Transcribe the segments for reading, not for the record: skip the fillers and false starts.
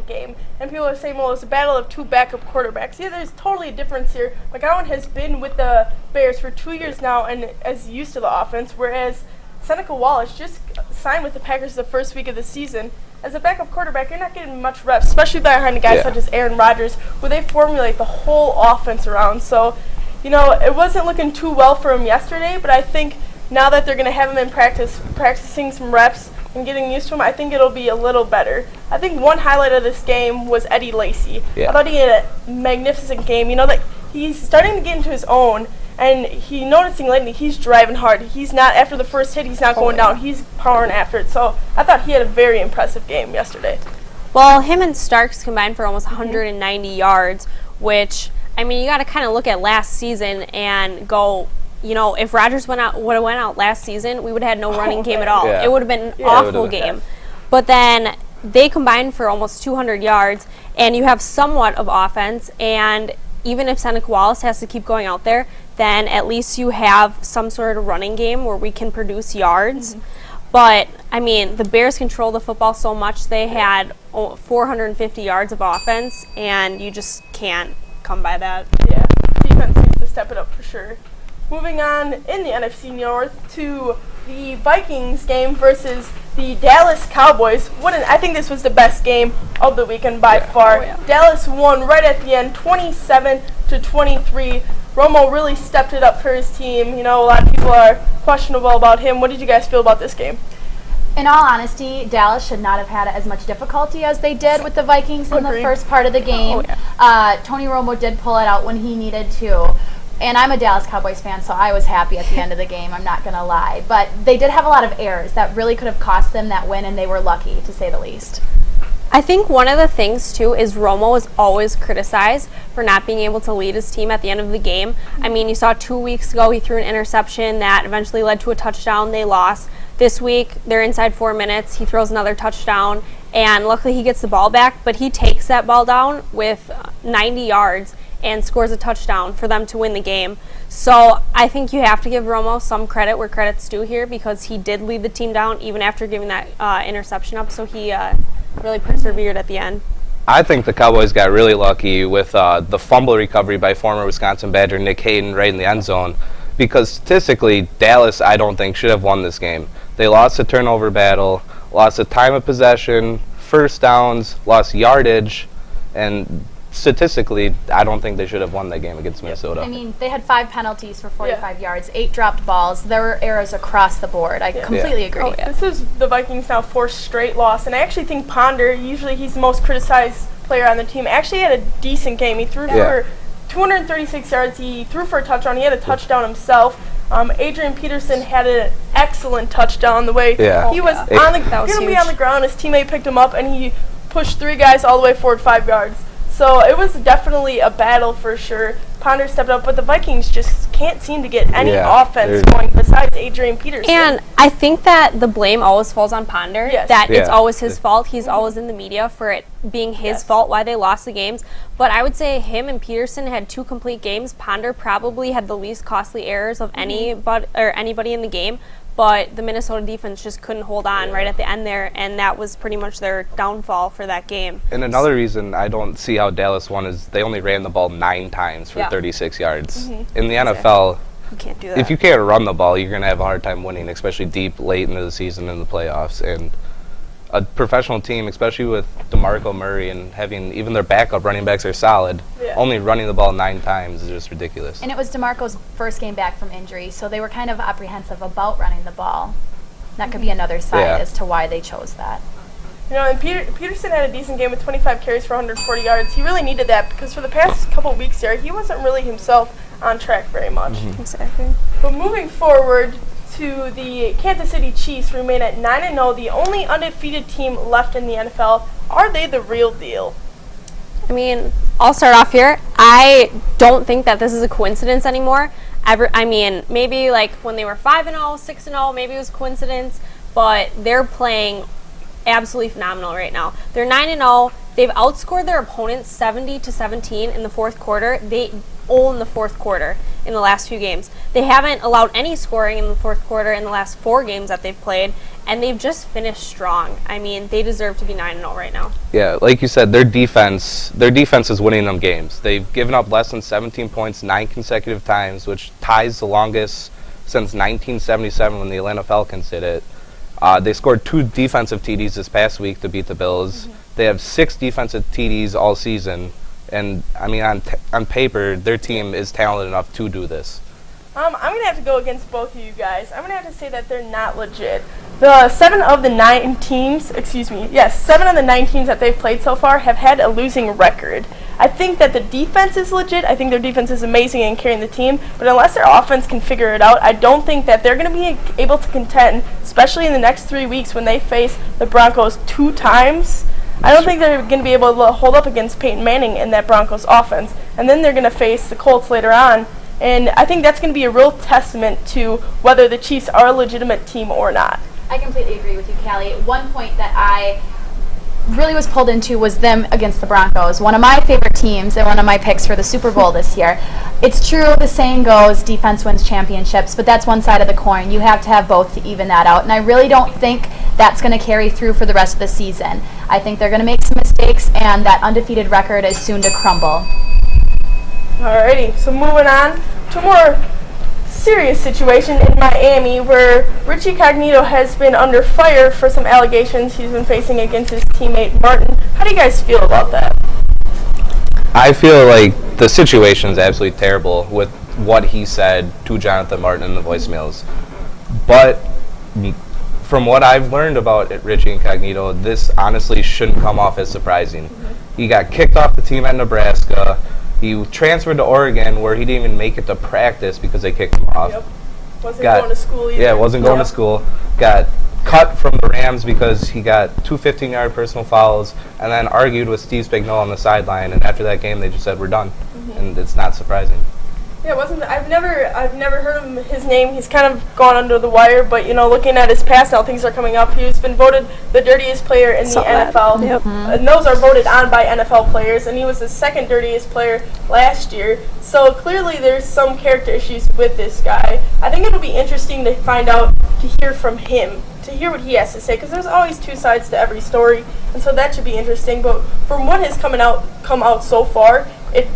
game, and people are saying, well, it's a battle of two backup quarterbacks. Yeah, there's totally a difference here. McGowan has been with the Bears for 2 years now and is used to the offense, whereas Seneca Wallace just signed with the Packers the first week of the season. As a backup quarterback, you're not getting much reps, especially behind guys such as Aaron Rodgers, who they formulate the whole offense around. So, it wasn't looking too well for him yesterday, but I think now that they're going to have him in practicing some reps and getting used to him, I think it'll be a little better. I think one highlight of this game was Eddie Lacy. I thought he had a magnificent game. That he's starting to get into his own, and noticing lately he's driving hard. He's not, after the first hit, he's not going down. He's powering after it. So I thought he had a very impressive game yesterday. Well, him and Starks combined for almost 190 yards, which, you got to kind of look at last season and go, if Rodgers would have went out last season, we would have had no running game at all. It would have been an awful game. But then they combined for almost 200 yards, and you have somewhat of offense, and even if Seneca Wallace has to keep going out there, then at least you have some sort of running game where we can produce yards. But, the Bears control the football so much. They had 450 yards of offense, and you just can't come by that. Yeah, defense needs to step it up for sure. Moving on in the NFC North to the Vikings game versus the Dallas Cowboys. I think this was the best game of the weekend by far. Dallas won right at the end, 27-23. Romo really stepped it up for his team. A lot of people are questionable about him. What did you guys feel about this game? In all honesty, Dallas should not have had as much difficulty as they did with the Vikings in the first part of the game. Tony Romo did pull it out when he needed to. And I'm a Dallas Cowboys fan, so I was happy at the end of the game, I'm not going to lie. But they did have a lot of errors that really could have cost them that win, and they were lucky, to say the least. I think one of the things, too, is Romo is always criticized for not being able to lead his team at the end of the game. You saw 2 weeks ago he threw an interception that eventually led to a touchdown. They lost. This week, they're inside 4 minutes. He throws another touchdown, and luckily he gets the ball back, but he takes that ball down with 90 yards and scores a touchdown for them to win the game. So I think you have to give Romo some credit where credit's due here, because he did lead the team down even after giving that interception up, so he really persevered at the end. I think the Cowboys got really lucky with the fumble recovery by former Wisconsin Badger Nick Hayden right in the end zone, because statistically, Dallas, I don't think, should have won this game. They lost the turnover battle, lost the time of possession, first downs, lost yardage, and statistically, I don't think they should have won that game against Minnesota. They had 5 penalties for 45 yards, 8 dropped balls. There were errors across the board. I completely agree. This is the Vikings' now 4th straight loss, and I actually think Ponder, usually he's the most criticized player on the team, actually had a decent game. He threw for 236 yards. He threw for a touchdown. He had a touchdown himself. Adrian Peterson had an excellent touchdown. The way he was on the ground, his teammate picked him up, and he pushed 3 guys all the way forward 5 yards. So it was definitely a battle for sure. Ponder stepped up, but the Vikings just can't seem to get any offense going besides Adrian Peterson. And I think that the blame always falls on Ponder, that it's always his fault. He's always in the media for it being his fault why they lost the games. But I would say him and Peterson had 2 complete games. Ponder probably had the least costly errors of anybody in the game. But the Minnesota defense just couldn't hold on right at the end there, and that was pretty much their downfall for that game. And another reason I don't see how Dallas won is they only ran the ball 9 times for 36 yards. In the NFL, you can't do that. If you can't run the ball, you're going to have a hard time winning, especially deep late into the season in the playoffs. And a professional team, especially with DeMarco Murray and having even their backup running backs are solid, only running the ball 9 times is just ridiculous. And it was DeMarco's first game back from injury, so they were kind of apprehensive about running the ball. That could be another side as to why they chose that. And Peterson had a decent game with 25 carries for 140 yards. He really needed that because for the past couple of weeks there, he wasn't really himself on track very much. Exactly. But moving forward to the Kansas City Chiefs, remain at 9-0, the only undefeated team left in the NFL. Are they the real deal? I'll start off here. I don't think that this is a coincidence anymore. Maybe like when they were 5-0, 6-0, maybe it was coincidence, but they're playing absolutely phenomenal right now. They're 9-0. They've outscored their opponents 70-17 in the 4th quarter. They own the 4th quarter in the last few games. They haven't allowed any scoring in the 4th quarter in the last 4 games that they've played, and they've just finished strong. I mean, they deserve to be 9-0 right now. Yeah, like you said, their defense is winning them games. They've given up less than 17 points 9 consecutive times, which ties the longest since 1977 when the Atlanta Falcons did it. They scored 2 defensive TDs this past week to beat the Bills. They have 6 defensive TDs all season. And, I mean, on paper, their team is talented enough to do this. I'm going to have to go against both of you guys. I'm going to have to say that they're not legit. The 7 of the 9 teams that they've played so far have had a losing record. I think that the defense is legit. I think their defense is amazing in carrying the team. But unless their offense can figure it out, I don't think that they're going to be able to contend, especially in the next 3 weeks when they face the Broncos 2 times. I don't think they're going to be able to hold up against Peyton Manning in that Broncos offense. And then they're going to face the Colts later on. And I think that's going to be a real testament to whether the Chiefs are a legitimate team or not. I completely agree with you, Callie. One point that I really was pulled into was them against the Broncos, one of my favorite teams and one of my picks for the Super Bowl this year. It's true, the saying goes, defense wins championships, but that's one side of the coin. You have to have both to even that out, and I really don't think that's going to carry through for the rest of the season. I think they're going to make some mistakes, and that undefeated record is soon to crumble. Alrighty, so moving on to a more serious situation in Miami where Richie Cognito has been under fire for some allegations he's been facing against his teammate Martin. How do you guys feel about that? I feel like the situation is absolutely terrible with what he said to Jonathan Martin in the voicemails. But from what I've learned about Richie Incognito, this honestly shouldn't come off as surprising. He got kicked off the team at Nebraska. He transferred to Oregon where he didn't even make it to practice because they kicked him off. Yep. Wasn't going to school either. Yeah, wasn't going to school. Got cut from the Rams because he got 2 15-yard personal fouls and then argued with Steve Spagnuolo on the sideline. And after that game, they just said, we're done. And it's not surprising. Yeah, I've never heard of his name. He's kind of gone under the wire, but looking at his past now, things are coming up. He's been voted the dirtiest player in the NFL. Yep. And those are voted on by NFL players, and he was the second dirtiest player last year. So clearly there's some character issues with this guy. I think it'll be interesting to find out, to hear from him, to hear what he has to say, because there's always 2 sides to every story, and so that should be interesting. But from what has come out so far,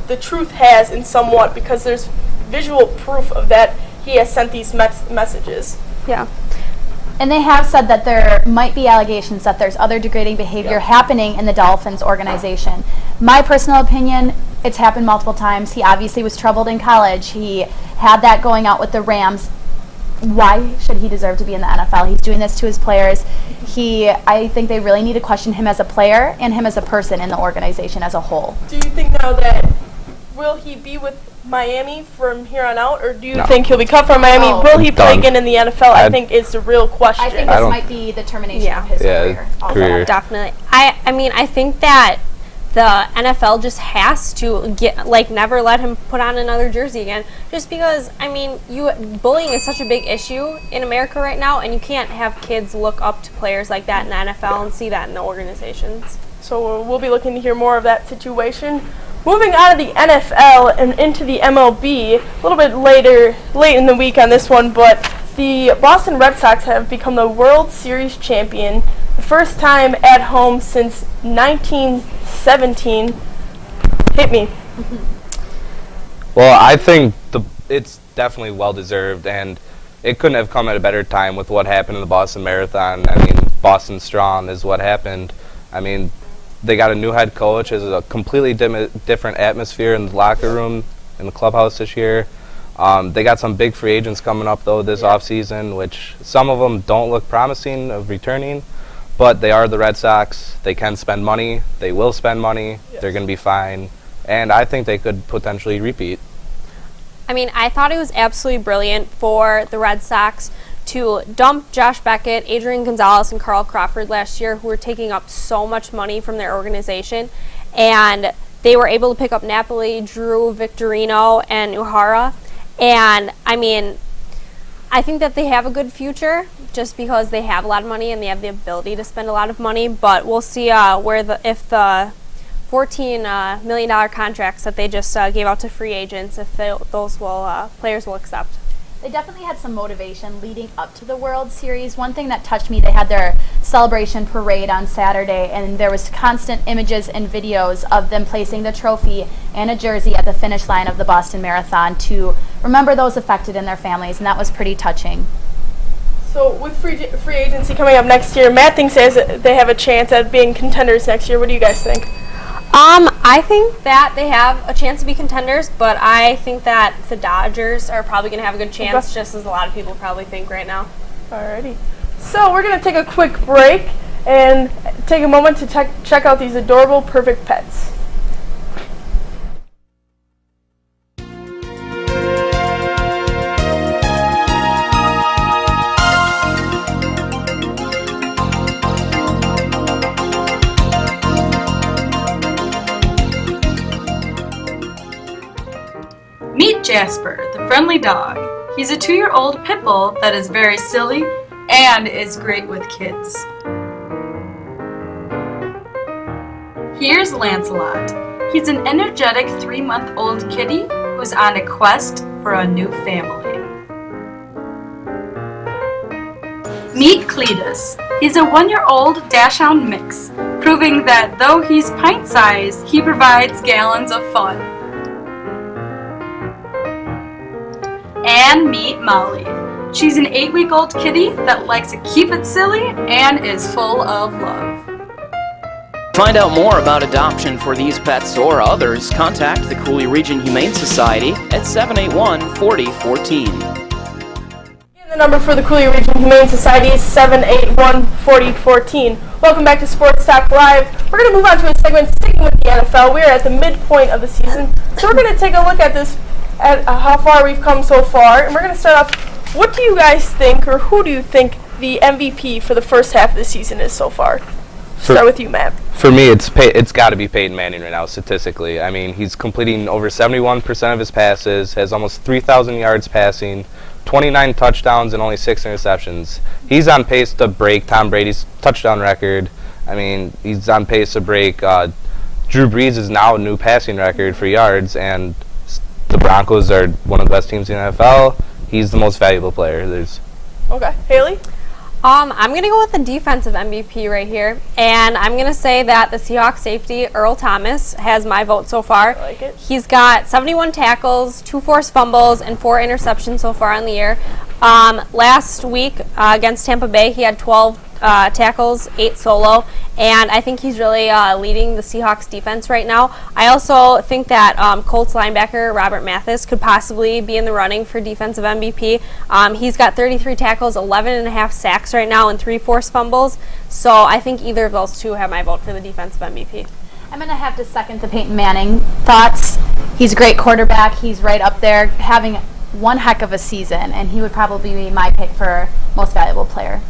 the truth has in somewhat, because there's visual proof of that he has sent these messages. Yeah. And they have said that there might be allegations that there's other degrading behavior happening in the Dolphins organization. My personal opinion, it's happened multiple times. He obviously was troubled in college. He had that going out with the Rams. Why should he deserve to be in the NFL? He's doing this to his players. I think they really need to question him as a player and him as a person in the organization as a whole. Do you think now that will he be with Miami from here on out, or do you think he'll be cut from Miami? Will he play again in the NFL? I think is the real question. I think this might be the termination of his career. Definitely. I think that the NFL just has to never let him put on another jersey again, just because bullying is such a big issue in America right now, and you can't have kids look up to players like that in the NFL and see that in the organizations. So we'll be looking to hear more of that situation. Moving out of the NFL and into the MLB, a little bit late in the week on this one, but the Boston Red Sox have become the World Series champion, the first time at home since 1917. Hit me. Well, I think it's definitely well-deserved, and it couldn't have come at a better time with what happened in the Boston Marathon. Boston Strong is what happened. They got a new head coach. It's a completely different atmosphere in the locker room, in the clubhouse this year. They got some big free agents coming up, though, this offseason, which some of them don't look promising of returning, but they are the Red Sox. They can spend money. They will spend money. Yes. They're going to be fine, and I think they could potentially repeat. I thought it was absolutely brilliant for the Red Sox to dump Josh Beckett, Adrian Gonzalez, and Carl Crawford last year, who were taking up so much money from their organization. And they were able to pick up Napoli, Drew, Victorino, and Uhara. And, I think that they have a good future just because they have a lot of money and they have the ability to spend a lot of money. But we'll see if the $14 million contracts that they just gave out to free agents, if those players will accept. They definitely had some motivation leading up to the World Series. One thing that touched me, they had their celebration parade on Saturday, and there was constant images and videos of them placing the trophy and a jersey at the finish line of the Boston Marathon to remember those affected and their families, and that was pretty touching. So with free agency coming up next year, Matt thinks they have a chance at being contenders next year. What do you guys think? I think that they have a chance to be contenders, but I think that the Dodgers are probably going to have a good chance, just as a lot of people probably think right now. Alrighty. So we're going to take a quick break and take a moment to check out these adorable perfect pets. Meet Jasper, the friendly dog. He's a 2-year-old pit bull that is very silly and is great with kids. Here's Lancelot. He's an energetic 3-month-old kitty who's on a quest for a new family. Meet Cletus. He's a 1-year-old dachshund mix, proving that though he's pint-sized, he provides gallons of fun. And meet Molly. She's an 8-week-old kitty that likes to keep it silly and is full of love. Find out more about adoption for these pets or others, contact the Cooley Region Humane Society at 781-4014. The number for the Cooley Region Humane Society is 781-4014. Welcome back to Sports Talk Live. We're going to move on to a segment sticking with the NFL. We are at the midpoint of the season, so we're going to take a look at this, at how far we've come so far. And we're going to start off, what do you guys think, or who do you think the MVP for the first half of the season is so far? Start with you, Matt. For me, it's got to be Peyton Manning right now, statistically. I mean, he's completing over 71% of his passes, has almost 3,000 yards passing, 29 touchdowns, and only 6 interceptions. He's on pace to break Tom Brady's touchdown record. I mean, he's on pace to break Drew Brees' is now a new passing record for yards, and the Broncos are one of the best teams in the NFL. He's the most valuable player. Okay. Hailey? I'm going to go with the defensive MVP right here, and I'm going to say that the Seahawks safety, Earl Thomas, has my vote so far. I like it. He's got 71 tackles, 2 forced fumbles, and 4 interceptions so far on the year. Last week against Tampa Bay, he had 12 tackles, 8 solo, and I think he's really leading the Seahawks defense right now. I also think that Colts linebacker Robert Mathis could possibly be in the running for defensive MVP. He's got 33 tackles, 11.5 sacks right now, and 3 forced fumbles, so I think either of those two have my vote for the defensive MVP. I'm going to have to second the Peyton Manning thoughts. He's a great quarterback. He's right up there having one heck of a season, and he would probably be my pick for most valuable player.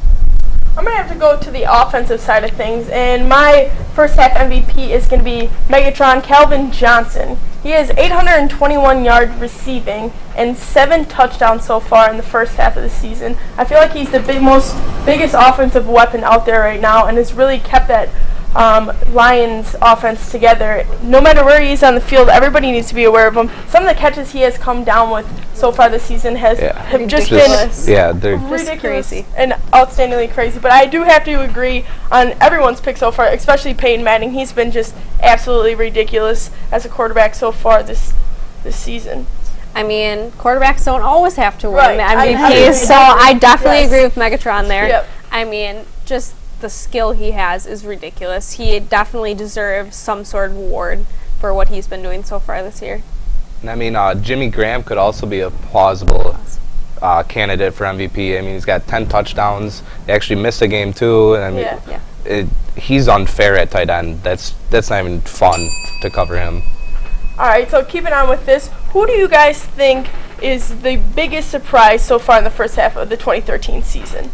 I'm going to have to go to the offensive side of things, and my first half MVP is going to be Megatron Calvin Johnson. He has 821 yards receiving and 7 touchdowns so far in the first half of the season. I feel like he's the biggest offensive weapon out there right now, and has really kept that Lions offense together. No matter where he is on the field, everybody needs to be aware of him. Some of the catches he has come down with so far this season have just been they're ridiculous crazy and outstandingly crazy. But I do have to agree on everyone's pick so far, especially Peyton Manning. He's been just absolutely ridiculous as a quarterback so far this season. I mean, quarterbacks don't always have to win Right. MVPs, so I definitely agree with Megatron there. Yep. I mean, just the skill he has is ridiculous. He definitely deserves some sort of award for what he's been doing so far this year. And I mean, Jimmy Graham could also be a plausible candidate for MVP. I mean, he's got 10 touchdowns. He actually missed a game too. And I mean, he's unfair at tight end. That's not even fun to cover him. All right, so keeping on with this, who do you guys think is the biggest surprise so far in the first half of the 2013 season?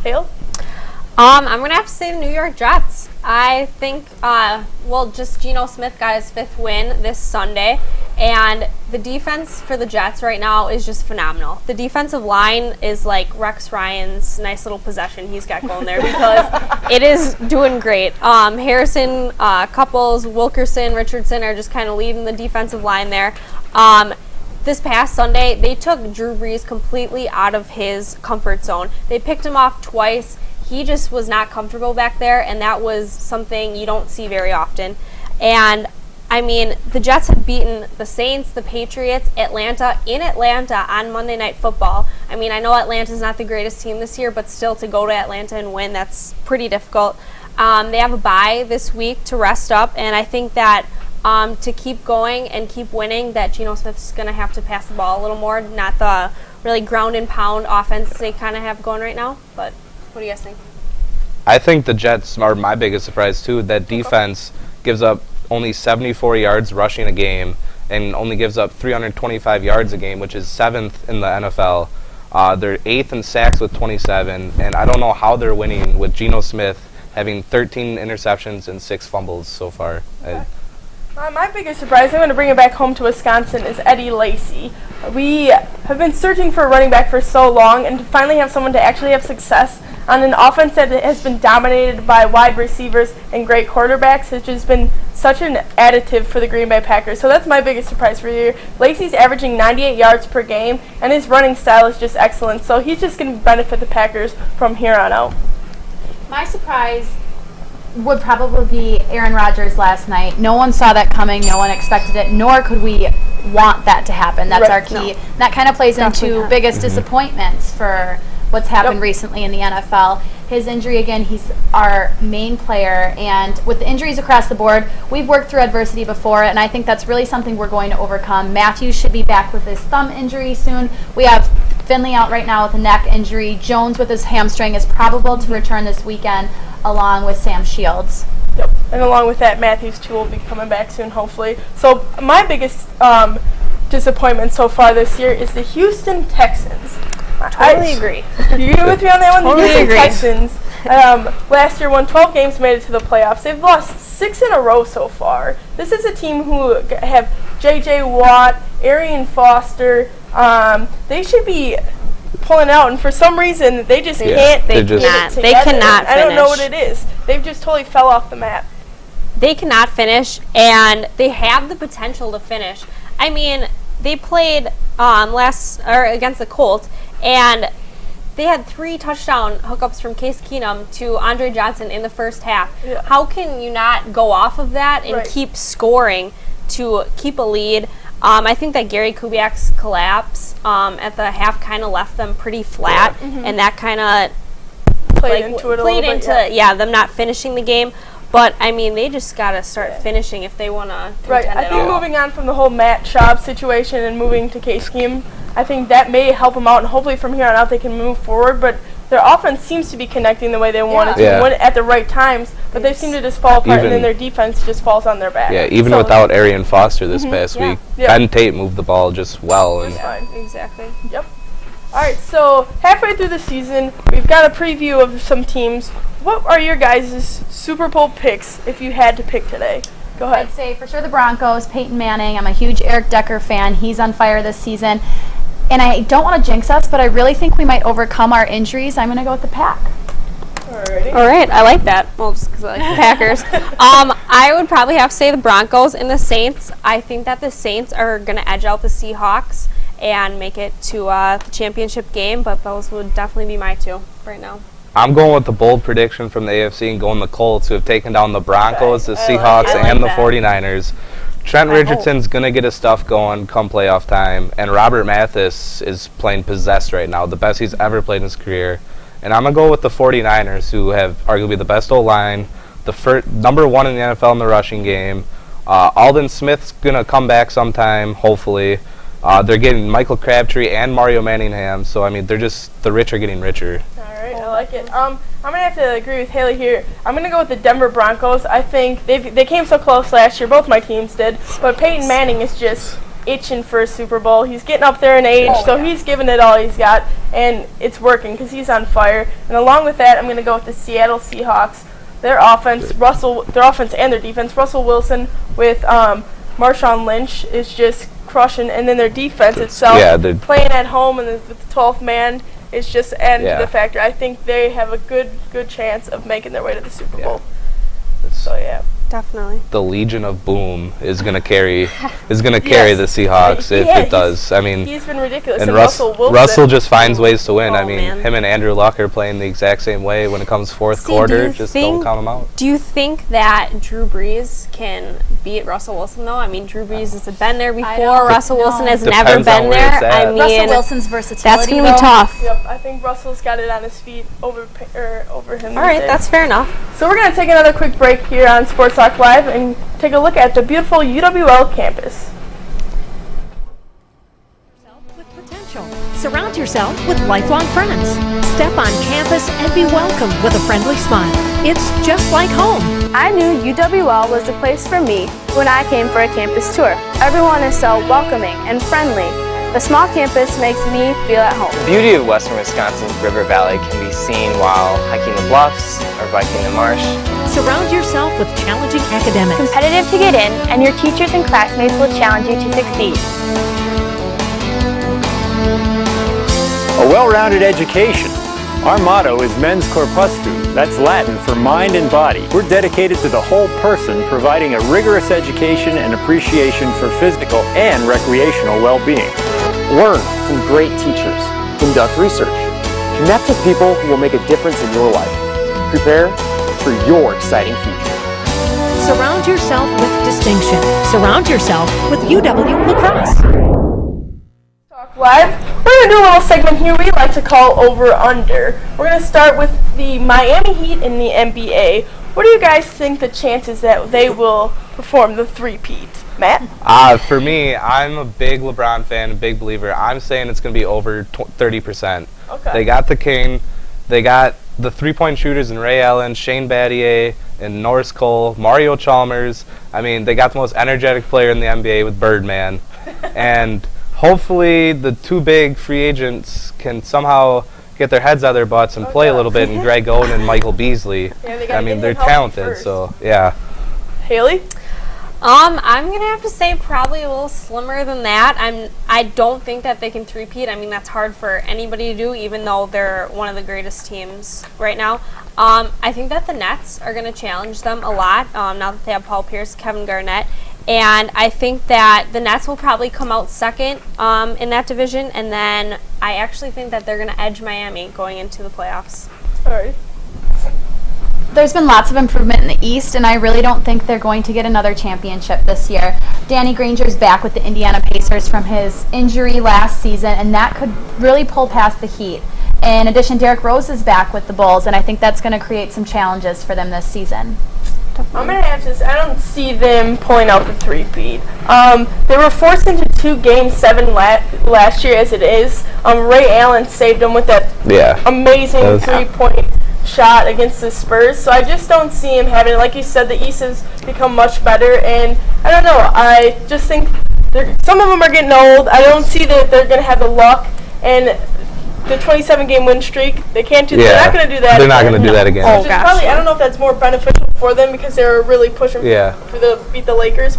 Hale? I'm going to have to say the New York Jets. I think, just Geno Smith got his 5th win this Sunday, and the defense for the Jets right now is just phenomenal. The defensive line is like Rex Ryan's nice little possession he's got going there, because it is doing great. Harrison, Couples, Wilkerson, Richardson are just kind of leading the defensive line there. this past Sunday, they took Drew Brees completely out of his comfort zone. They picked him off twice. He just was not comfortable back there, and that was something you don't see very often. And, I mean, the Jets have beaten the Saints, the Patriots, Atlanta, in Atlanta on Monday Night Football. I mean, I know Atlanta's not the greatest team this year, but still to go to Atlanta and win, that's pretty difficult. They have a bye this week to rest up, and I think that to keep going and keep winning, that Geno Smith's going to have to pass the ball a little more, not the really ground and pound offense they kind of have going right now. But what do you guys think? I think the Jets are my biggest surprise, too. That defense gives up only 74 yards rushing a game and only gives up 325 yards a game, which is 7th in the NFL. They're 8th in sacks with 27, and I don't know how they're winning with Geno Smith having 13 interceptions and 6 fumbles so far. Okay. My biggest surprise, I'm going to bring it back home to Wisconsin, is Eddie Lacy. We have been searching for a running back for so long, and to finally have someone to actually have success on an offense that has been dominated by wide receivers and great quarterbacks has just been such an additive for the Green Bay Packers. So that's my biggest surprise for the year. Lacy's averaging 98 yards per game, and his running style is just excellent. So he's just going to benefit the Packers from here on out. My surprise would probably be Aaron Rodgers last night. No one saw that coming. No one expected it, nor could we want that to happen. That's our key. No. That kind of plays Definitely into not. biggest disappointments for what's happened recently in the NFL. His injury, again, he's our main player, and with the injuries across the board, we've worked through adversity before, and I think that's really something we're going to overcome. Matthews should be back with his thumb injury soon. We have Finley out right now with a neck injury. Jones with his hamstring is probable to return this weekend, along with Sam Shields. Yep. And along with that, Matthews too will be coming back soon, hopefully. So my biggest disappointment so far this year is the Houston Texans. Totally agree. You agree with me on that one? Totally the Houston agree. Texans last year won 12 games, made it to the playoffs. They've lost 6 in a row so far. This is a team who have J.J. Watt, Arian Foster. They should be pulling out, and for some reason they just can't. They get it cannot. They together. cannot I don't know finish. what it is. They've just totally fell off the map. They cannot finish, and they have the potential to finish. I mean, they played against the Colts, and they had 3 touchdown hookups from Case Keenum to Andre Johnson in the first half. Yeah. How can you not go off of that and keep scoring to keep a lead? I think that Gary Kubiak's collapse at the half kind of left them pretty flat, and that kind of Played into it a little bit. them not finishing the game. But, I mean, they just got to start finishing if they want to Right. contend I at think all. moving on from the whole Matt Schaub situation and moving to Case Keenum, I think that may help them out, and hopefully from here on out they can move forward. But their offense seems to be connecting the way they want it to, Yeah. win at the right times, but they seem to just fall apart, and then their defense just falls on their back. Yeah, even So, without Arian Foster this past week, Yeah. Ben Tate moved the ball just well. And That's fine. Exactly. Yep. All right, so halfway through the season, we've got a preview of some teams. What are your guys' Super Bowl picks if you had to pick today? Go ahead. I'd say for sure the Broncos, Peyton Manning. I'm a huge Eric Decker fan. He's on fire this season. And I don't want to jinx us, but I really think we might overcome our injuries. I'm going to go with the Pack. Alrighty. All right, I like that. Well, just because I like the Packers. I would probably have to say the Broncos and the Saints. I think that the Saints are going to edge out the Seahawks and make it to the championship game, but those would definitely be my 2 right now. I'm going with the bold prediction from the AFC and going the Colts, who have taken down the Broncos, the Seahawks, I like and the that. 49ers. Trent Richardson's going to get his stuff going come playoff time, and Robert Mathis is playing possessed right now, the best he's ever played in his career. And I'm going to go with the 49ers, who have arguably the best O-line, the number 1 in the NFL in the rushing game. Aldon Smith's going to come back sometime, hopefully. They're getting Michael Crabtree and Mario Manningham, so, I mean, the rich are getting richer. All right, I like it. I'm going to have to agree with Hailey here. I'm going to go with the Denver Broncos. I think they came so close last year. Both my teams did. But Peyton Manning is just itching for a Super Bowl. He's getting up there in age, he's giving it all he's got, and it's working because he's on fire. And along with that, I'm going to go with the Seattle Seahawks. Their offense and their defense. Russell Wilson with Marshawn Lynch is just crushing, and then their defense itself, playing at home and with the 12th man, is just adding to the factor. I think they have a good chance of making their way to the Super Bowl. So, yeah. Definitely. the Legion of Boom is going to carry the Seahawks if it does. I mean, he's been ridiculous. and And Russell Wilson. Russell just finds ways to win. I Oh, mean, man. him and Andrew Luck are playing the exact same way when it comes fourth See, do quarter. you Just think- don't count them out. Do you think that Drew Brees can beat Russell Wilson, though? I mean, Drew Brees has been there before. don't Russell know. Wilson has Depends never on been where it's there. at. I mean, Russell Wilson's versatility. that's going to be though. tough. Yep, I think Russell's got it on his feet over him. All right, that's fair enough. So we're going to take another quick break here on Sports Talk Live and take a look at the beautiful UWL campus. With potential. Surround yourself with lifelong friends. Step on campus and be welcomed with a friendly smile. It's just like home. I knew UWL was the place for me when I came for a campus tour. Everyone is so welcoming and friendly. The small campus makes me feel at home. The beauty of western Wisconsin's River Valley can be seen while hiking the bluffs or biking the marsh. Surround yourself with challenging academics. Competitive to get in, and your teachers and classmates will challenge you to succeed. A well-rounded education. Our motto is Mens Corpuscu. That's Latin for mind and body. We're dedicated to the whole person, providing a rigorous education and appreciation for physical and recreational well-being. Learn from great teachers. Conduct research. Connect with people who will make a difference in your life. Prepare for your exciting future. Surround yourself with distinction. Surround yourself with UW Lacrosse. Talk Live. We're going to do a little segment here we like to call Over Under. We're going to start with the Miami Heat in the NBA. What do you guys think the chances that they will perform the three-peat? Matt? For me, I'm a big LeBron fan, a big believer. I'm saying it's going to be over 30%. Okay. They got the king. They got the three-point shooters in Ray Allen, Shane Battier, and Norris Cole, Mario Chalmers. I mean, they got the most energetic player in the NBA with Birdman. And hopefully the two big free agents can somehow get their heads out of their butts and play a little bit, and Greg Oden and Michael Beasley. Yeah, they I gotta mean, get they're him healthy talented, first. so yeah. Haley? I'm gonna have to say probably a little slimmer than that. I don't think that they can three-peat. I mean, that's hard for anybody to do, even though they're one of the greatest teams right now. I think that the Nets are gonna challenge them a lot now that they have Paul Pierce, Kevin Garnett, and I think that the Nets will probably come out second in that division, and then I actually think that they're gonna edge Miami going into the playoffs. All right. There's been lots of improvement in the East, and I really don't think they're going to get another championship this year. Danny Granger's back with the Indiana Pacers from his injury last season, and that could really pull past the Heat. In addition, Derrick Rose is back with the Bulls, and I think that's going to create some challenges for them this season. I'm going to have to say, I don't see them pulling out the three-peat. They were forced into 2 Game 7 last year as it is. Ray Allen saved them with that amazing three-point shot against the Spurs. So I just don't see him having, like you said, the East has become much better. And I don't know, I just think some of them are getting old. I don't see that they're going to have the luck. And the 27-game win streak, they can't do that. They're not going to do that. They're not going to do that again. So just probably, I don't know if that's more beneficial for them because they were really pushing for beat the Lakers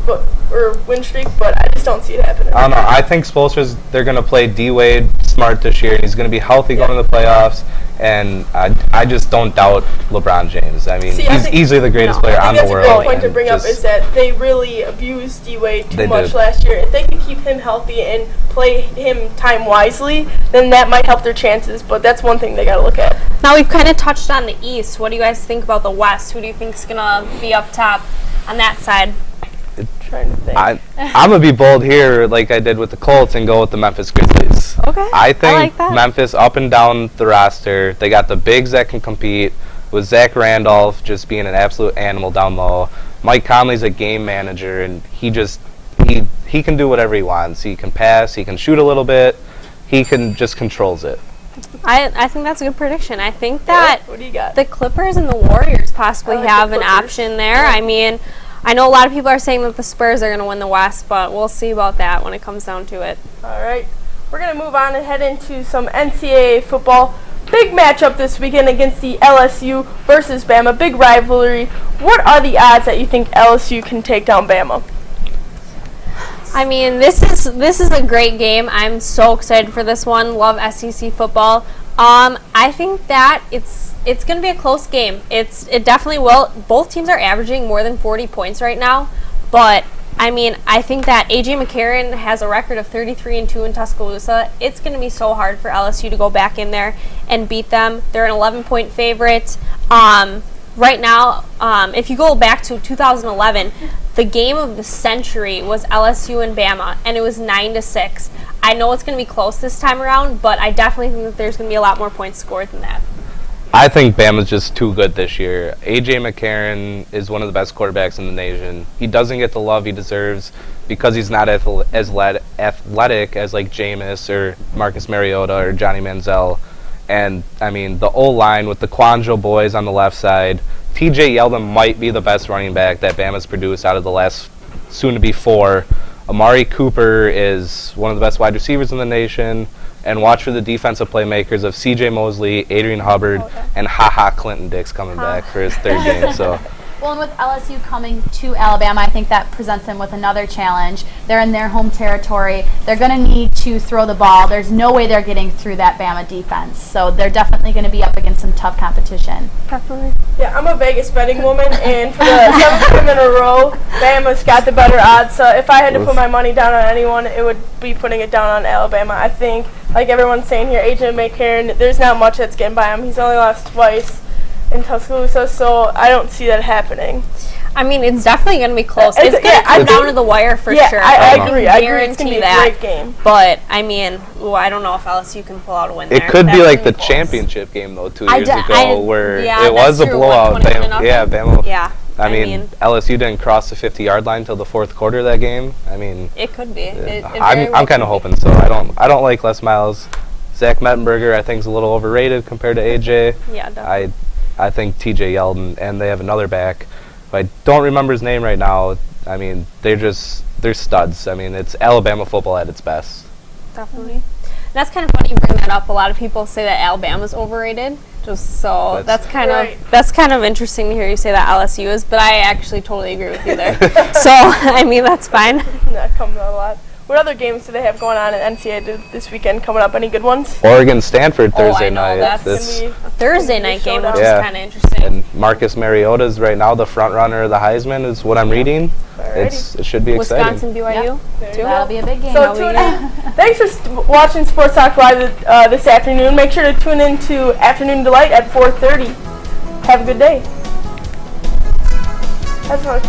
or win streak, but I just don't see it happening. I don't know. I think they're going to play D-Wade smart this year, and he's going to be healthy going to the playoffs. And I just don't doubt LeBron James. I mean, he's easily the greatest player on the world. That's a great point to bring up is that they really abused D-Wade too much last year. If they can keep him healthy and play him time wisely, then that might help their chances. But that's one thing they got to look at. Now we've kind of touched on the East. What do you guys think about the West? Who do you think is going to be up top on that side? Trying to think. I'm going to be bold here like I did with the Colts and go with the Memphis Grizzlies. Okay. I think like that. Memphis up and down the roster. They got the bigs that can compete with Zach Randolph just being an absolute animal down low. Mike Conley's a game manager, and he can do whatever he wants. He can pass. He can shoot a little bit. He can just controls it. I think that's a good prediction. I think that what do you got? the Clippers and the Warriors possibly have an option there. I mean, I know a lot of people are saying that the Spurs are going to win the West, but we'll see about that when it comes down to it. All right. We're going to move on and head into some NCAA football. Big matchup this weekend against the LSU versus Bama. Big rivalry. What are the odds that you think LSU can take down Bama? I mean, this is a great game. I'm so excited for this one. Love SEC football. I think that it's going to be a close game. It definitely will. Both teams are averaging more than 40 points right now, but I mean, I think that AJ McCarron has a record of 33-2 in Tuscaloosa. It's going to be so hard for LSU to go back in there and beat them. They're an 11-point favorite. Right now, if you go back to 2011, the game of the century was LSU and Bama, and it was 9-6. I know it's going to be close this time around, but I definitely think that there's going to be a lot more points scored than that. I think Bama's just too good this year. A.J. McCarron is one of the best quarterbacks in the nation. He doesn't get the love he deserves because he's not as athletic as like Jameis or Marcus Mariota or Johnny Manziel. And, I mean, the O-line with the Quanjo boys on the left side, T.J. Yeldon might be the best running back that Bama's produced out of the last soon-to-be 4. Amari Cooper is one of the best wide receivers in the nation. And watch for the defensive playmakers of C.J. Mosley, Adrian Hubbard, and Clinton Dix coming back for his 3rd game. So, well, and with LSU coming to Alabama, I think that presents them with another challenge. They're in their home territory. They're going to need to throw the ball. There's no way they're getting through that Bama defense. So they're definitely going to be up against some tough competition. Definitely. Yeah, I'm a Vegas betting woman, and for the 7th time in a row, Bama's got the better odds. So if I had to put my money down on anyone, it would be putting it down on Alabama. I think, like everyone's saying here, A.J. McCarron, there's not much that's getting by him. He's only lost twice in Tuscaloosa, so I don't see that happening. I mean, it's definitely going to be close. It's going to come down to the wire for sure. I agree. I It's going to be a great game. But, I mean, I don't know if LSU can pull out a win there. It could be like the championship game, though, 2 years ago, where it was a blowout. Bama. Yeah. I mean, LSU didn't cross the 50-yard line until the 4th quarter of that game. I mean, it could be. I'm kind of hoping so. I don't like Les Miles. Zach Mettenberger, I think, is a little overrated compared to AJ. Yeah, definitely. I think TJ Yeldon, and they have another back. I don't remember his name right now. I mean, they're studs. I mean, it's Alabama football at its best. Definitely. That's kind of funny you bring that up. A lot of people say that Alabama's overrated. That's kind of interesting to hear you say that LSU is, but I actually totally agree with you there. So, I mean, that's fine. That comes out a lot. What other games do they have going on in NCAA this weekend coming up? Any good ones? Oregon-Stanford Thursday night. That's going to be a Thursday night game, which is kind of interesting. And Marcus Mariota is right now the front runner of the Heisman, is what I'm reading. It should be exciting. Wisconsin, BYU. That'll be a big game. So thanks for watching Sports Talk Live this afternoon. Make sure to tune in to Afternoon Delight at 4:30. Have a good day. That's fun.